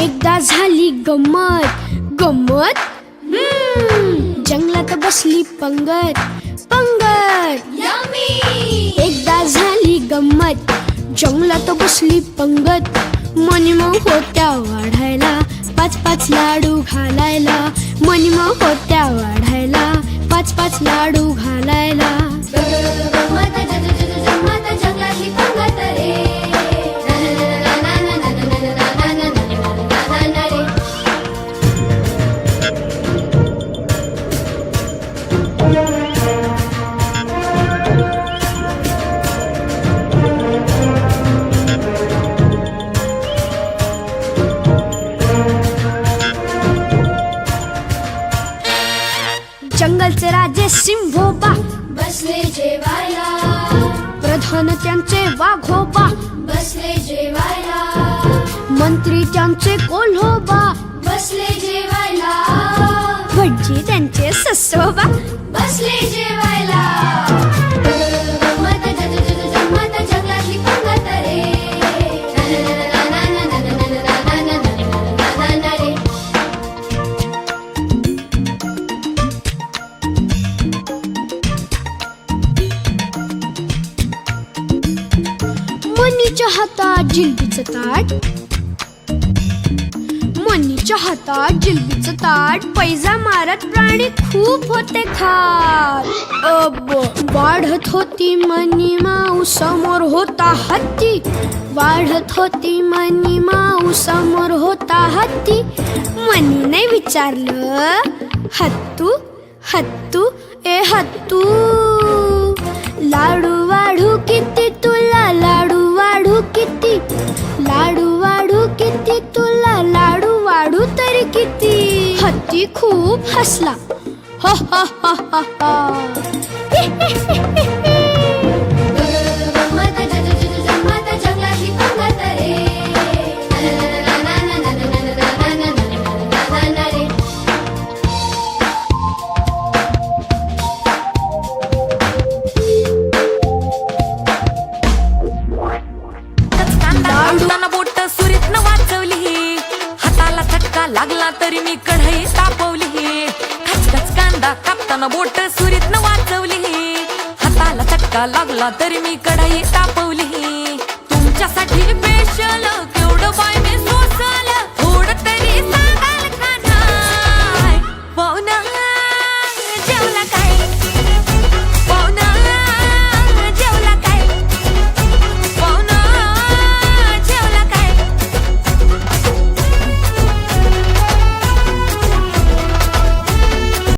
एकदा झाली गंमत गंमत, जंगलात बसली पंगत पंगत. एकदा झाली गंमत, जंगलात बसली पंगत. मनीमग होत्या वाढायला, पाच पाच लाडू घालायला. मनीमग होत्या वाढायला, पाच पाच लाडू घालायला. जंगलचे राजे सिंहोबा बसले जेवायला, प्रधान त्यांचे वाघोबा बसले जेवायला, मंत्री त्यांचे कोल्होबा बसले जेवायला, भटजी त्यांचे ससोबा बसले जेवायला. गंमत गंमत जंगलातली पंगत रे. मनीच्या हातात जिलबीचं ताट, मनीच्या हातात जिलबीचं ताट. पैजा मारत प्राणी खूप होते खात. वाढत होती मनी माऊ, समोर होता हत्ती. वाढत होती मनी माऊ, समोर होता हत्ती. मनीने विचारलं, हत्तू हत्तू ए हत्तू, लाडू वाढू किती तुला, लाडू वाढू किती, लाडू वाढू किती तुला, लाडू वाढू तरी किती. हत्ती खूप हसला, हा हा हा हा हा. गंमत गंमत जंगलातली पंगत रे. कापताना बोट सुरीतनं वाचवली, हाताला चटका लागला तरी मी कढई तापवली. खचखच कांदा कापताना बोट सुरीतनं वाचवली, हाताला चटका लागला तरी मी कढई तापवली. तुमच्यासाठी स्पेशल